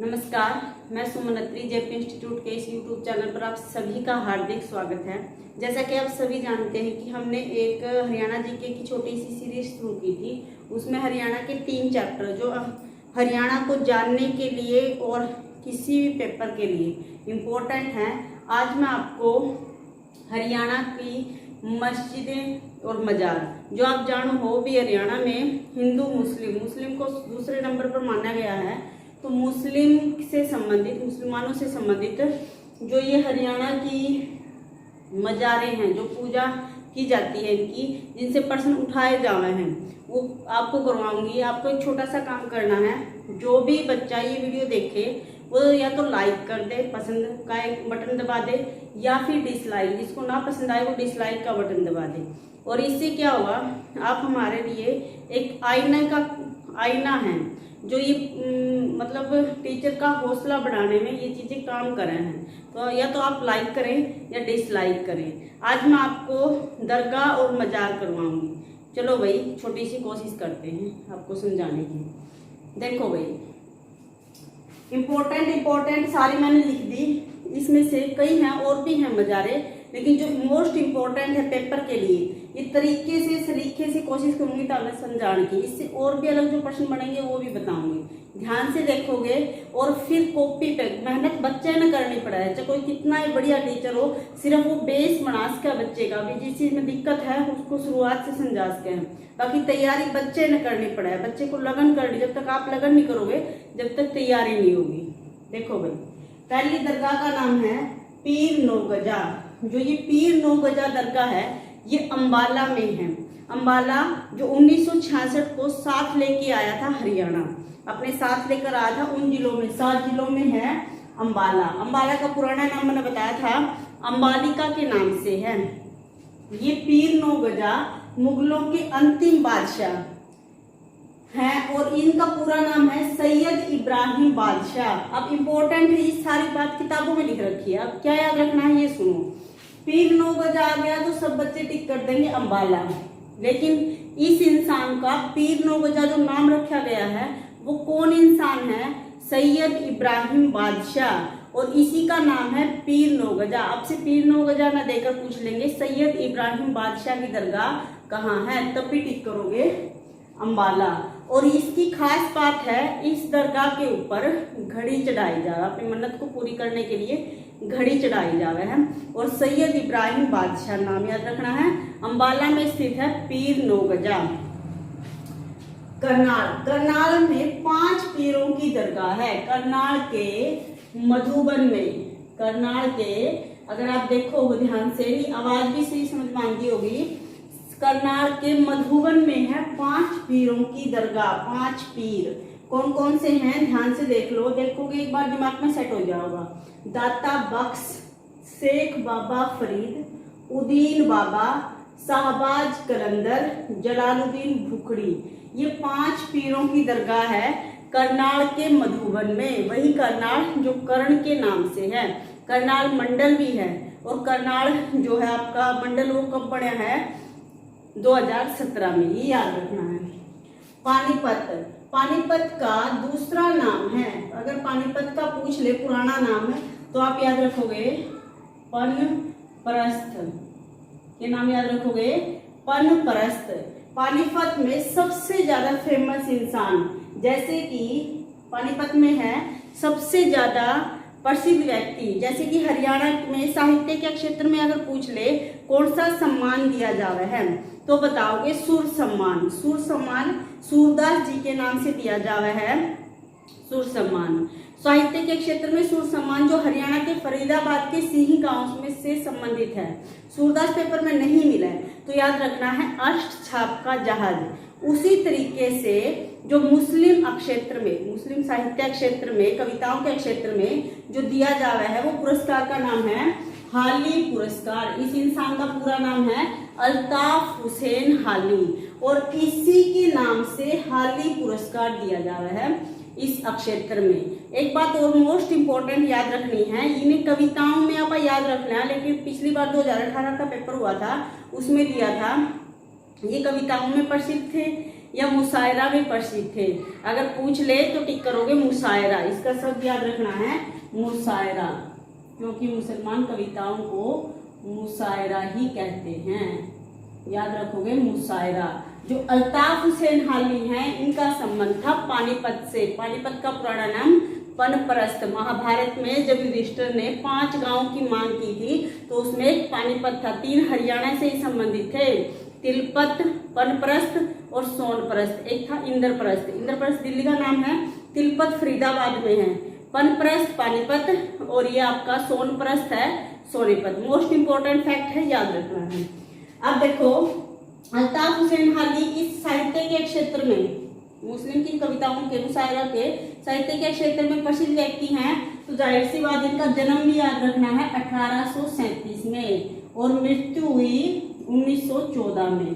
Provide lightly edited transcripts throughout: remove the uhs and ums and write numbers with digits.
नमस्कार, मैं सुमन अत्री JP institute के इस यूट्यूब चैनल पर आप सभी का हार्दिक स्वागत है। जैसा कि आप सभी जानते हैं कि हमने एक हरियाणा जीके की छोटी सी सीरीज शुरू की थी। उसमें हरियाणा के 3 चैप्टर जो हरियाणा को जानने के लिए और किसी भी पेपर के लिए इम्पोर्टेंट हैं, आज मैं आपको हरियाणा की मस्जिदें और मजार, जो आप जानो हो भी हरियाणा में हिंदू मुस्लिम को दूसरे नंबर पर माना गया है, तो मुस्लिमानों से संबंधित जो ये हरियाणा की मजारें हैं, जो पूजा की जाती है इनकी, जिनसे प्रश्न उठाए जा रहे हैं, वो आपको करवाऊंगी। आपको एक छोटा सा काम करना है। जो भी बच्चा ये वीडियो देखे वो या तो लाइक कर दे, पसंद का एक बटन दबा दे, या फिर डिसलाइक, जिसको ना पसंद आए वो डिसलाइक का बटन दबा दे। और इससे क्या होगा, आप हमारे लिए एक आईना है, जो ये मतलब टीचर का हौसला बढ़ाने में ये चीज़ें काम कर रहे हैं। तो या तो आप लाइक करें या डिसलाइक करें। आज मैं आपको दरगाह और मजार करवाऊंगी। चलो भाई, छोटी सी कोशिश करते हैं आपको समझाने की। देखो भाई, इम्पोर्टेंट सारी मैंने लिख दी। इसमें से कई हैं और भी हैं मजारे, लेकिन जो मोस्ट इम्पोर्टेंट है पेपर के लिए, ये सलीके से कोशिश करूंगी ताकि समझाने की। इससे और भी अलग जो प्रश्न बनेंगे वो भी बताऊंगी। ध्यान से देखोगे और फिर कॉपी पे मेहनत बच्चे न करनी पड़े। चाहे कोई कितना ही बढ़िया टीचर हो, सिर्फ वो बेस बना सके बच्चे का भी। जिस चीज में दिक्कत है उसको शुरुआत से समझा सके। बाकी तैयारी बच्चे न करनी पड़े, बच्चे को लगन करनी। जब तक आप लगन नहीं करोगे, जब तक तैयारी नहीं होगी। देखो भाई, पहली दरगाह का नाम है पीर नौगजा। जो ये पीर नौगजा दरगाह है, ये अंबाला में है। अंबाला जो 1966 को साथ लेके आया था हरियाणा, अपने साथ लेकर आया था उन जिलों में, 7 जिलों में है अंबाला। अंबाला का पुराना नाम मैंने बताया था, अंबालिका के नाम से है। ये पीर नौगजा मुगलों के अंतिम बादशाह हैं और इनका पूरा नाम है सैयद इब्राहिम बादशाह। अब इम्पोर्टेंट है, ये सारी बात किताबों में लिख रखी है। अब क्या याद रखना है, ये सुनो। पीर नौगजा आ गया तो सब बच्चे टिक कर देंगे अंबाला, लेकिन इस इंसान का पीर नौगजा जो नाम रखा गया है वो कौन इंसान है? सैयद इब्राहिम बादशाह, और इसी का नाम है पीर नौगजा। आपसे पीर नौगजा ना देकर पूछ लेंगे सैयद इब्राहिम बादशाह की दरगाह कहाँ है, तब भी टिक करोगे अंबाला। और इसकी खास बात है, इस दरगाह के ऊपर घड़ी चढ़ाई जा रहा है। अपनी मन्नत को पूरी करने के लिए घड़ी चढ़ाई जा रहा है, और सैयद इब्राहिम बादशाह नाम याद रखना है। अंबाला में स्थित है पीर नौगजा। करनाल में 5 पीरों की दरगाह है। करनाल के मधुबन में, करनाल के, अगर आप देखो ध्यान से, आवाज भी सही समझ में आती होगी। करनाल के मधुबन में है 5 पीरों की दरगाह। 5 पीर कौन कौन से हैं, ध्यान से देख लो। देखोगे एक बार दिमाग में सेट हो जाएगा। दाता बख्श, शेख बाबा फरीद, उदीन बाबा, शाहबाज कलंदर, जलालुद्दीन भुखड़ी। ये 5 पीरों की दरगाह है करनाल के मधुबन में। वही करनाल जो कर्ण के नाम से है। करनाल मंडल भी है, और करनाल जो है आपका मंडल वो कब बना है? 2017 में, ये याद रखना है। पानीपत का दूसरा नाम है। अगर पानीपत का पूछ ले पुराना नाम है तो आप याद रखोगे पनप्रस्थ। ये नाम याद रखोगे, पनप्रस्थ। पानीपत में सबसे ज्यादा फेमस इंसान, जैसे कि पानीपत में है सबसे ज्यादा प्रसिद्ध व्यक्ति, जैसे कि हरियाणा में साहित्य के क्षेत्र में अगर पूछ ले कौन सा सम्मान दिया जा रहा है, तो बताओगे सुर सम्मान। सुर सम्मान सूरदास जी के नाम से दिया जा रहा है, सुर सम्मान। साहित्य के क्षेत्र में सुर सम्मान जो हरियाणा के फरीदाबाद के सिंह गांव में से संबंधित है। सूरदास पेपर में नहीं मिला है तो याद रखना है अष्ट छाप का जहाज। उसी तरीके से जो मुस्लिम क्षेत्र में, मुस्लिम साहित्य क्षेत्र में, कविताओं के क्षेत्र में जो दिया जा रहा है वो पुरस्कार का नाम है हाली पुरस्कार। इस इंसान का पूरा नाम है अल्ताफ हुसैन हाली, और इसी के नाम से हाली पुरस्कार दिया जा रहा है इस क्षेत्र में। एक बात और मोस्ट इम्पोर्टेंट याद रखनी है, इन्हें कविताओं में आप याद रखना है, लेकिन पिछली बार 2018 का पेपर हुआ था उसमें दिया था, ये कविताओं में प्रसिद्ध थे। या मुशायरा में प्रसिद्ध थे। अगर पूछ ले तो टिक करोगे मुशायरा, इसका शब्द याद रखना है मुशायरा, क्योंकि मुसलमान कविताओं को मुशायरा ही कहते हैं, याद रखोगे मुशायरा। जो अल्ताफ हुसैन हाली हैं इनका संबंध था पानीपत से। पानीपत का पुराना नाम पनप्रस्थ। महाभारत में जब युधिष्ठिर ने 5 गांव की मांग की थी तो उसमें एक पानीपत था। 3 हरियाणा से ही संबंधित थे, तिलपत, पनप्रस्थ और सोनप्रस्थ। एक था इंद्रप्रस्थ। इंद्रप्रस्थ दिल्ली का नाम है, तिलपत फरीदाबाद में है, पनप्रस्थ पानीपत और ये आपका सोनप्रस्थ है सोनीपत। मोस्ट इंपोर्टेंट फैक्ट है, याद रखना है। अब देखो अल्ताफ हुसैन हाली इस साहित्य के क्षेत्र में, मुस्लिम की कविताओं के मुशायरा के साहित्य के क्षेत्र में प्रसिद्ध व्यक्ति हैं, तो जाहिर सी बात इनका जन्म भी याद रखना है 1837 में और मृत्यु हुई 1914 में।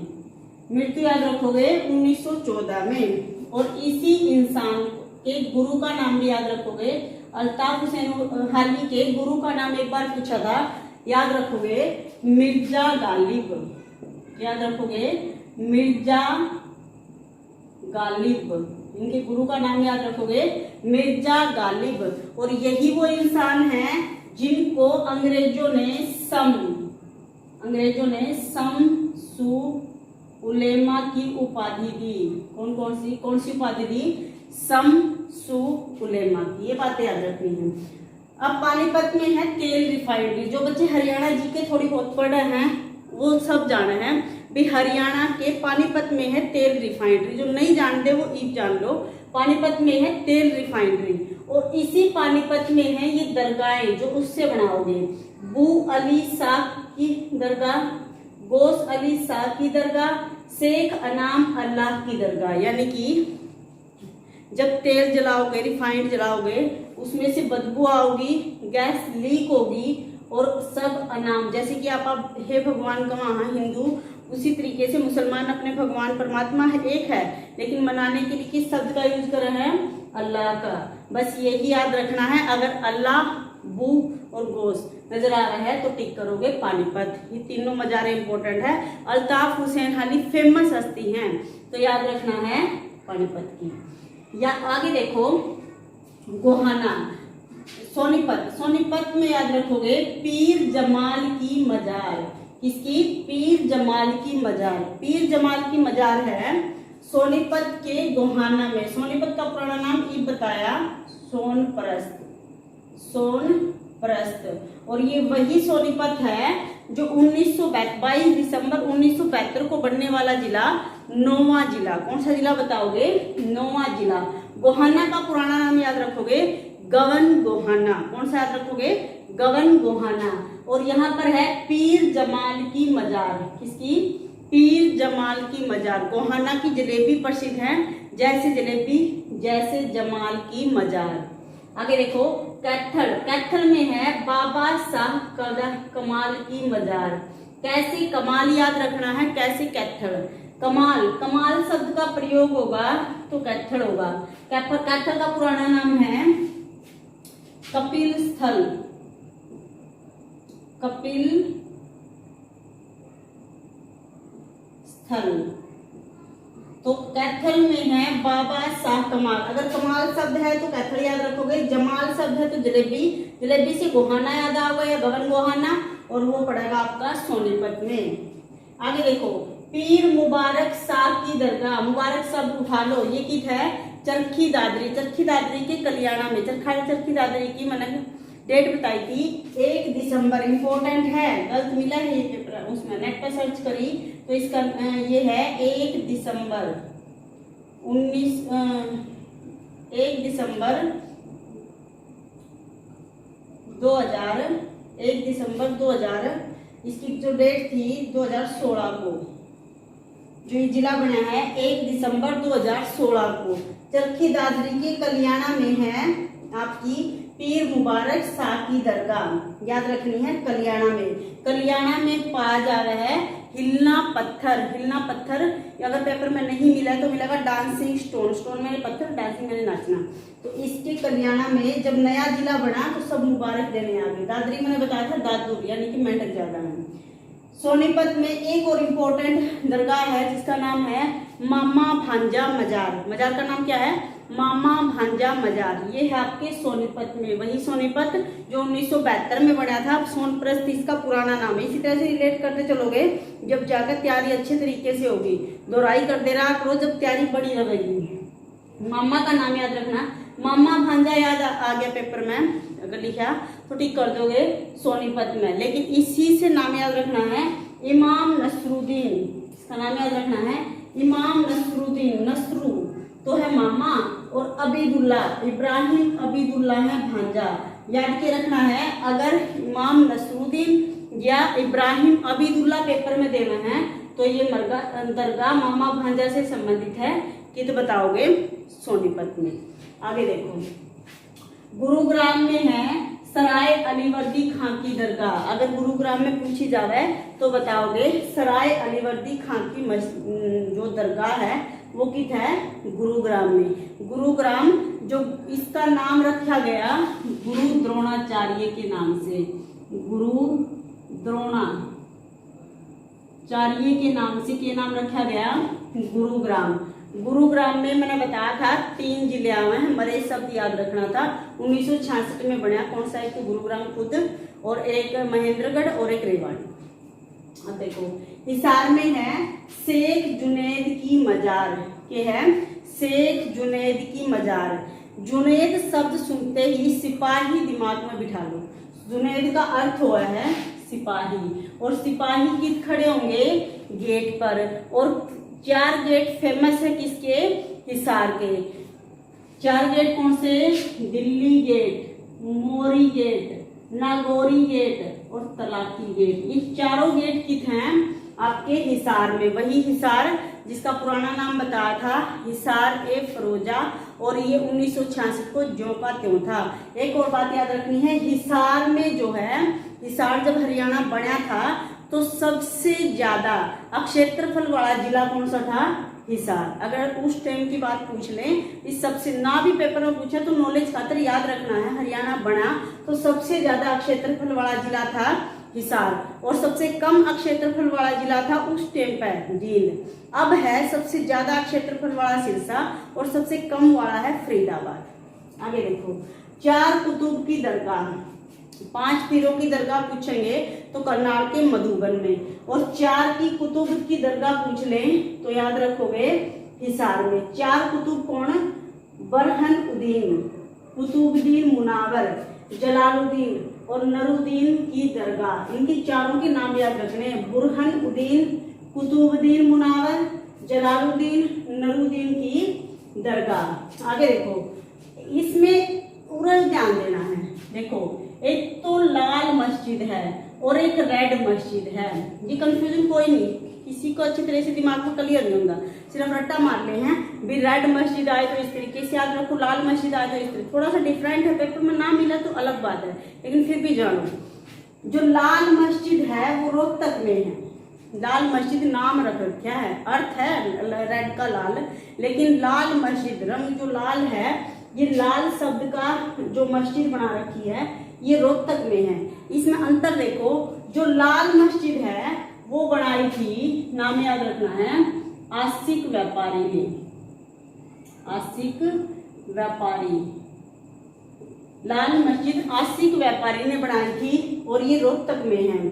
मृत्यु याद रखोगे 1914 में। और इसी इंसान के गुरु का नाम भी याद रखोगे। अल्ताफ हुसैन हाली के गुरु का नाम एक बार पूछा था, याद रखोगे मिर्जा गालिब, याद रखोगे मिर्जा गालिब। इनके गुरु का नाम याद रखोगे मिर्जा गालिब। और यही वो इंसान हैं जिनको अंग्रेजों ने शम्सु उलेमा की उपाधि दी। कौन सी उपाधि दी? शम्सु उलेमा की। ये बातें याद रखनी है। अब पानीपत में है तेल रिफाइनरी। जो बच्चे हरियाणा जी के थोड़ी बहुत पढ़े हैं वो सब जाना है भी, हरियाणा के पानीपत में है तेल रिफाइनरी। जो नहीं जानते वो ईब जान लो, पानीपत में है तेल रिफाइनरी। और इसी पानीपत में है ये दरगाहें जो उससे बनाओगे, बू अली शाह की दरगाह, गोस अली शाह की दरगाह, शेख अनाम अल्लाह की दरगाह। यानी कि जब तेल जलाओगे, रिफाइंड जलाओगे, उसमें से बदबू आओगी, गैस लीक होगी और सब अनाम, जैसे कि आप हे भगवान का वहाँ हिंदू, उसी तरीके से मुसलमान अपने भगवान परमात्मा एक है, लेकिन मनाने के लिए किस शब्द का यूज कर रहे हैं? अल्लाह का। बस यही याद रखना है। अगर अल्लाह, बू और गोस नजर आ रहा है तो टिक करोगे पानीपत। ये तीनों मजारे इंपॉर्टेंट है। अल्ताफ हुसैन हाली फेमस हस्ती हैं तो याद रखना है पानीपत की। या आगे देखो गोहाना, सोनीपत में याद रखोगे पीर जमाल की मजार। किसकी? पीर जमाल की मजार। पीर जमाल की मजार है सोनीपत के गोहाना में। सोनीपत का पुराना नाम ये बताया सोनप्रस्थ। और ये वही सोनीपत है जो 22 दिसंबर 1972 को बनने वाला जिला, 9वां जिला। कौन सा जिला बताओगे? 9वां जिला। गोहाना का पुराना नाम याद रखोगे गवन गोहाना। कौन सा याद रखोगे? गवन गोहाना। और यहाँ पर है पीर जमाल की मजार। किसकी? पीर जमाल की मजार। गोहाना की जलेबी प्रसिद्ध है, जैसे जलेबी जैसे जमाल की मजार। आगे देखो कैथल में है बाबा साह कमाल की मजार। कैसे? कमाल याद रखना है, कैसे कैथल। कमाल शब्द का प्रयोग होगा तो कैथल होगा। कैथल का पुराना नाम है कपिल स्थल। तो कैथल में है बाबा शाह कमाल। अगर कमाल शब्द है तो कैथल याद रखोगे, जमाल शब्द है तो जलेबी से गोहाना याद आओगे या गगन गोहाना, और वो पड़ेगा आपका सोनीपत में। आगे देखो पीर मुबारक शाह की दरगाह। मुबारक शब्द उठा लो, ये कित है? चरखी दादरी के कलियाणा में। चरखी दादरी की मैंने डेट बताई थी 1 दिसंबर। इंपॉर्टेंट है, गलत मिला है ये पेपर, उसमें नेट पर सर्च करी तो इसका ये है 1 दिसंबर 2000। इसकी जो डेट थी 2016 को, जो ये जिला बना है 1 दिसंबर 2016 को। चरखी दादरी के कलियाणा में है आपकी पीर मुबारक शाह की दरगाह। याद रखनी है कलियाणा में पाया जा रहा है हिलना पत्थर। अगर पेपर में नहीं मिला तो मिलेगा डांसिंग स्टोन मैंने पत्थर, डांसिंग मैंने नाचना। तो इसके कलियाणा में जब नया जिला बना तो सब मुबारक देने आ गए। दादरी मैंने बताया था दादूर, यानी कि मेंढक ज्यादा है। सोनीपत में एक और इम्पोर्टेंट दरगाह है जिसका नाम है मामा भांजा मजार। मजार का नाम क्या है? मामा भांजा मजार। ये है आपके सोनीपत में, वही सोनीपत जो 1972 में बना था। सोनप्रस्थ इसका पुराना नाम है। इसी तरह से रिलेट करते चलोगे, जब जाकर तैयारी अच्छे तरीके से होगी, दोहराई कर दे रहा करो जब तैयारी बड़ी रहेगी। मामा का नाम याद रखना, मामा भांजा याद आ गया पेपर में, अगर लिखा तो टिक कर दोगे सोनीपत में। लेकिन इसी से नाम याद रखना है इमाम नसरुद्दीन। इसका नाम याद रखना है इमाम नसरुद्दीन। नसरू तो है मामा और अबीदुल्ला, इब्राहिम अबीदुल्ला है भांजा। याद के रखना है, अगर इमाम नसरुद्दीन या इब्राहिम अबीदुल्ला पेपर में देना है तो ये दरगाह मामा भांजा से संबंधित है। कित बताओगे सोनीपत में। आगे देखो, गुरुग्राम में है सराय अलीवर्दी खां की दरगाह। अगर गुरुग्राम में पूछी जावे तो बताओगे सराय अलीवर्दी खां की जो दरगाह है वो कित है? गुरुग्राम में। गुरुग्राम जो इसका नाम रखा गया गुरु द्रोणाचार्य के नाम से, गुरु द्रोणाचार्य के नाम से क्या नाम रखा गया? गुरुग्राम। गुरुग्राम में मैंने बताया था 3 जिले आए हैं, हमारे शब्द याद रखना था। 1966 में बना, कौन सा? एक तो गुरुग्राम खुद, और एक महेंद्रगढ़ और एक रेवाड़ी। अब देखो, हिसार में है शेख जुनैद की मजार। के है शेख जुनैद की मजार। जुनैद शब्द सुनते ही सिपाही दिमाग में बिठा लो। जुनैद का अर्थ हुआ है सिपाही, और सिपाही किस खड़े होंगे? गेट पर। और 4 गेट फेमस है किसके? हिसार के। 4 गेट कौन से? दिल्ली गेट, मोरी गेट, नागौरी गेट और तलाकी गेट। ये चारों गेट कित हैं? आपके हिसार में। वही हिसार जिसका पुराना नाम बताया था हिसार ए फरोजा, और ये 1966 को ज्यों का त्यों था। एक और बात याद रखनी है, हिसार में जो है, हिसार जब हरियाणा बना था तो सबसे ज्यादा क्षेत्रफल वाला जिला कौन सा था? हिसार। अगर उस टाइम की बात पूछ लें, इस सबसे ना भी पेपर में पूछे तो नॉलेज खातिर याद रखना है, हरियाणा बना तो सबसे ज्यादा क्षेत्रफल वाला जिला था हिसार, और सबसे कम क्षेत्रफल वाला जिला था उस टाइम पर जींद। अब है सबसे ज्यादा क्षेत्रफल वाला सिरसा और सबसे कम वाला है फरीदाबाद। आगे देखो, 4 कुतुब की दरगाह। 5 पीरों की दरगाह पूछेंगे तो करनाल के मधुबन में, और 4 की कुतुब की दरगाह पूछ लें तो याद रखोगे हिसार में। 4 कुतुब कौन? बरहन उद्दीन, कुतुबुद्दीन मुनावर, जलालुद्दीन और नरुद्दीन की दरगाह। इनकी चारों के नाम याद रखने हैं, बुरहन उद्दीन, कुतुबुद्दीन मुनावर, जलालुद्दीन, नरुद्दीन की दरगाह। आगे देखो, इसमें पूरा ध्यान देना है। देखो, एक तो लाल मस्जिद है और एक रेड मस्जिद है। ये कंफ्यूजन कोई नहीं, किसी को अच्छी तरह से दिमाग में क्लियर नहीं होगा, सिर्फ रट्टा मार ले हैं भी। रेड मस्जिद आए तो इस तरीके से याद रखो, लाल मस्जिद आए तो इस तरीके। थोड़ा सा डिफरेंट है, पेपर में ना मिला तो अलग बात है, लेकिन फिर भी जानो, जो लाल मस्जिद है वो रोहतक में है। लाल मस्जिद नाम रख रखा है, अर्थ है रेड का लाल, लेकिन लाल मस्जिद रंग जो लाल है, ये लाल शब्द का जो मस्जिद बना रखी है ये रोहतक में है। इसमें अंतर देखो, जो लाल मस्जिद है वो बनाई थी, नाम याद रखना है, आशिक व्यापारी ने। आशिक व्यापारी, लाल मस्जिद आशिक व्यापारी ने बनाई थी और ये रोहतक में है।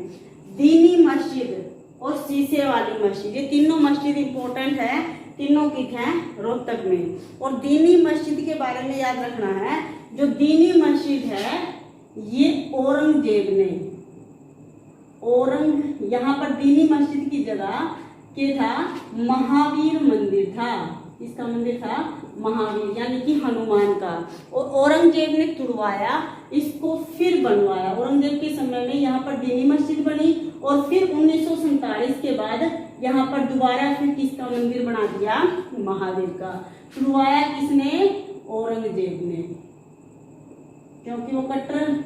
दीनी मस्जिद और शीशे वाली मस्जिद, ये तीनों मस्जिद इंपॉर्टेंट है, तीनों की है रोहतक में। और दीनी मस्जिद के बारे में याद रखना है, जो दीनी मस्जिद है ये औरंगजेब ने, यहाँ पर दीनी मस्जिद की जगह क्या था? महावीर मंदिर था। इसका मंदिर था महावीर, यानी कि हनुमान का, और औरंगजेब ने तुड़वाया इसको, फिर बनवाया। औरंगजेब के समय में यहाँ पर दीनी मस्जिद बनी, और फिर 1947 के बाद यहाँ पर दोबारा फिर किसका मंदिर बना दिया? महावीर का। तुड़वाया किसने? औरंगजेब ने, क्योंकि वो कट्टर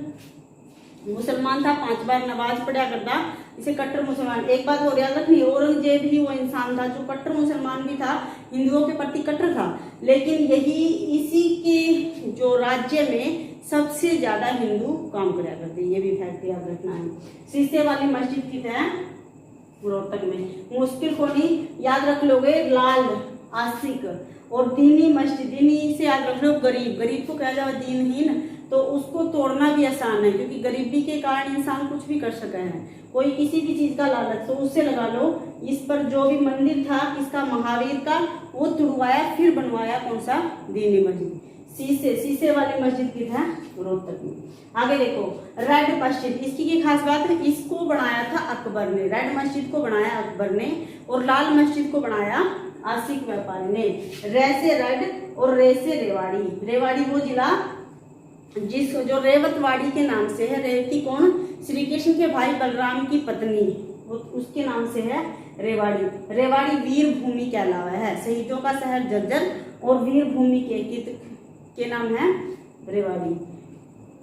मुसलमान था, 5 बार नमाज पढ़ा करता, इसे कट्टर मुसलमान। एक बात और याद रखनी, औरंगजेब ही वो इंसान था जो कट्टर मुसलमान भी था, हिंदुओं के प्रति कट्टर था, लेकिन यही इसी के जो राज्य में सबसे ज्यादा हिंदू काम करा करते, ये भी फैक्ट याद रखना है। शीशे वाली मस्जिद की है रोहतक में। मुश्किल को नहीं याद रख लोगे, लाल आशिक। और दीनी मस्जिद, दीनी से याद रख लो गरीब, गरीब को कहा जाए दीनहीन, तो उसको तोड़ना भी आसान है क्योंकि गरीबी के कारण इंसान कुछ भी कर सके हैं। कोई किसी भी चीज का लालच तो उससे लगा लो। इस पर जो भी मंदिर था इसका महावीर का, वो तुड़वाया फिर बनवाया कौन सा, दीनी मस्जिद। शीशे वाली मस्जिद की था रोहतक में। आगे देखो रेड मस्जिद, इसकी की खास बात है, इसको बनाया था अकबर ने। रेड मस्जिद को बनाया अकबर ने और लाल मस्जिद को बनाया आशिक व्यापारी ने। रे से रेड और रे से रेवाड़ी। रेवाड़ी वो जिला जो रेवतवाड़ी के नाम से है। रेवती कौन, श्री कृष्ण के भाई बलराम की पत्नी, वो उसके नाम से है रेवाड़ी। रेवाड़ी वीर भूमि कहलावा है, शहीदों का शहर जर्जर और वीर भूमि के नाम है रेवाड़ी।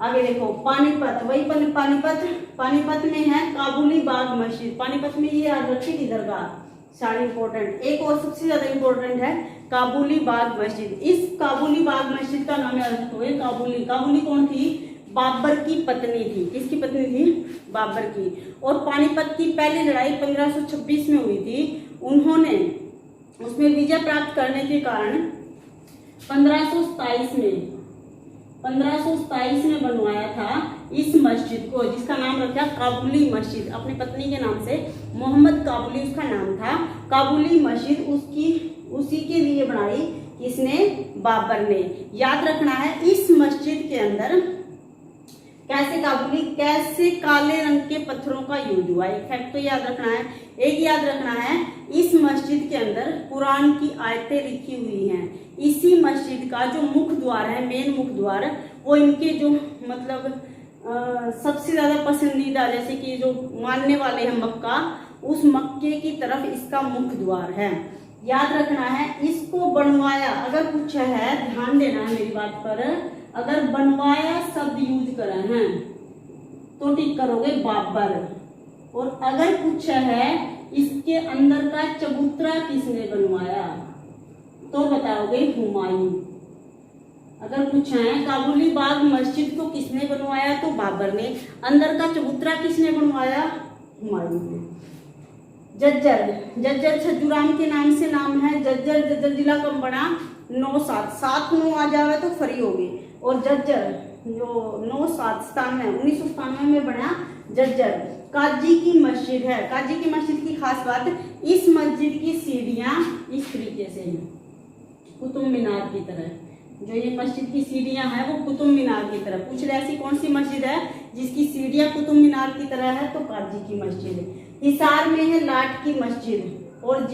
आगे देखो पानीपत, वही पानीपत में है काबुली बाग मस्जिद। पानीपत में ये याद रखिए की दरगाह, सारी इंपॉर्टेंट। एक और सबसे ज्यादा इंपॉर्टेंट है काबुली बाग मस्जिद। इस काबुली बाग मस्जिद का नाम याद रखोगे काबुली कौन थी, बाबर की पत्नी थी। किसकी पत्नी थी, बाबर की। और पानीपत की पहली लड़ाई 1526 में हुई थी। उन्होंने उसमें विजय प्राप्त करने के कारण 1527 में बनवाया था इस मस्जिद को, जिसका नाम रखा काबुली मस्जिद, अपनी पत्नी के नाम से। मोहम्मद काबुली उसका नाम था। काबुली मस्जिद उसी के लिए बनाई, किसने, बाबर ने। याद रखना है इस मस्जिद के अंदर कैसे काले रंग के पत्थरों का यूज हुआ। एक फैक्ट तो याद रखना है। एक याद रखना है इस मस्जिद के अंदर कुरान की आयतें लिखी हुई हैं। इसी मस्जिद का जो मुख्य द्वार है, मेन मुख्य द्वार, वो इनके जो मतलब सबसे ज्यादा पसंदीदा, जैसे कि जो मानने वाले हैं मक्का, उस मक्के की तरफ इसका मुख्य द्वार है। याद रखना है इसको बनवाया, अगर कुछ है ध्यान देना है मेरी बात पर, अगर बनवाया शब्द यूज करा है तो टिक करोगे बाबर। और अगर कुछ है इसके अंदर का चबूतरा किसने बनवाया तो बताओगे हुमायूं। अगर कुछ है काबुली बाग मस्जिद को किसने बनवाया तो बाबर ने। अंदर का चबूतरा किसने बनवाया, हुमायूं ने। जज्जर छज्जूराम के नाम से नाम है। जज्जर जिला कब बना, 9 आ जावे तो फ्री होगी। और जज्जर जो 1997 में बना जज्जर। काजी की मस्जिद है। काजी की मस्जिद की खास बात, इस मस्जिद की सीढ़ियां इस तरीके से हैं, कुतुब मीनार की तरह। जो ये मस्जिद की सीढ़ियां हैं वो कुतुब मीनार की तरह। पूछ रहे ऐसी कौन सी मस्जिद है जिसकी सीढ़ियां कुतुब मीनार की तरह है, तो काजी की मस्जिद है। हिसार में है लाट की मस्जिद। और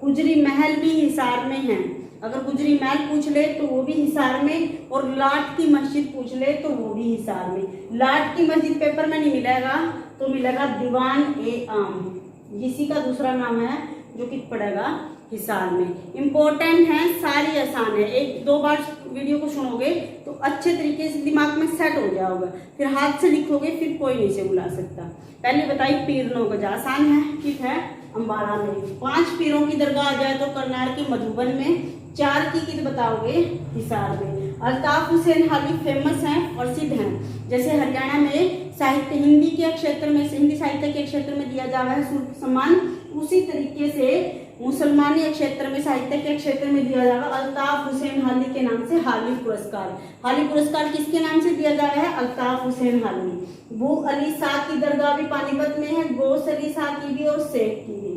गुजरी महल भी हिसार में है। अगर गुजरी महल पूछ ले तो वो भी हिसार में, और लाट की मस्जिद पूछ ले तो वो भी हिसार में। लाट की मस्जिद पेपर में नहीं मिलेगा तो मिलेगा दीवान ए आम, इसी का दूसरा नाम है, जो कि पड़ेगा हिसार में। इंपॉर्टेंट है, सारी आसान है। 1-2 बार वीडियो को सुनोगे तो अच्छे तरीके से दिमाग में सेट हो जाओगे। फिर हाथ से लिखोगे फिर कोई नहीं से बुला सकता। पहले बताइए पीरनों का, आसान है, ठीक है। अम्बाड़ा में 5 पीरों की दरगाह आ जाए तो करनाल के मधुबन में, 4 की बताओगे हिसार में। अल्ताफ हुसैन हाली फेमस हैं, प्रसिद्ध हैं। जैसे हरियाणा में साहित्य हिंदी के क्षेत्र में, हिंदी साहित्य के क्षेत्र में दिया जा रहा है सम्मान, उसी तरीके से मुसलमानी क्षेत्र में, साहित्य के क्षेत्र में दिया जा रहा है अल्ताफ हुसैन हाली के नाम से हाली पुरस्कार। हाली पुरस्कार किसके नाम से दिया जा रहा है, अल्ताफ हुसैन हाली। बू अली शाह की दरगाह भी पानीपत में है, गोस अली शाह की भी और शेख की भी।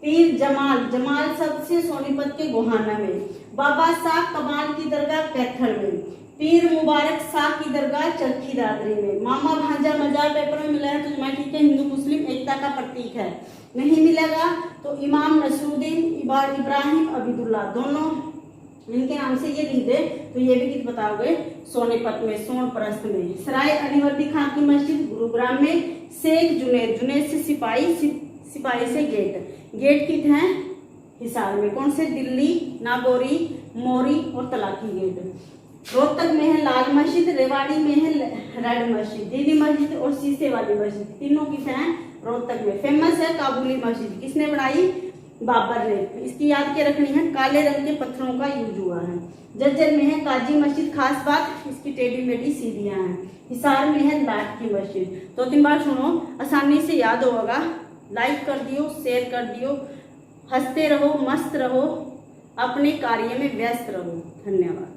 पीर जमाल सबसे सोनीपत के गोहाना में। बाबा शाह कमाल की दरगाह कैथल में। पीर मुबारक शाह की दरगाह चरखी दादरी में। मामा भांजा मजार पेपर में मिला है तो तुम्हारे ठीक है, हिंदू मुस्लिम एकता का प्रतीक है। नहीं मिलेगा तो इमाम नसरुद्दीन इब्राहिम अबीदुल्ला, दोनों इनके नाम से ये लिख दे तो ये भी कित बताओगे, सोनीपत में, सोनप्रस्थ में। सराय अलीवर्दी खां की मस्जिद गुरुग्राम में। शेख जुनैद से सिपाही से गेट कित है हिसार में। कौन से, दिल्ली, नागौरी, मोरी और तलाकी गेट। रोहतक में है लाल मस्जिद, रेवाड़ी में है रेड मस्जिद, दीदी मस्जिद और शीशे वाली मस्जिद, तीनों किस हैं रोहतक में। फेमस है काबुली मस्जिद, किसने बनाई, बाबर ने। इसकी याद के रखनी है, काले रंग के पत्थरों का यूज हुआ है। जज्जर में है काजी मस्जिद, खास बात इसकी टेढ़ी मेढ़ी सीढ़ियां हैं। हिसार में है लाट की मस्जिद। 2-3 बार सुनो, आसानी से याद होगा। लाइक कर दियो, शेयर कर दियो। हंसते रहो, मस्त रहो, अपने कार्य में व्यस्त रहो। धन्यवाद।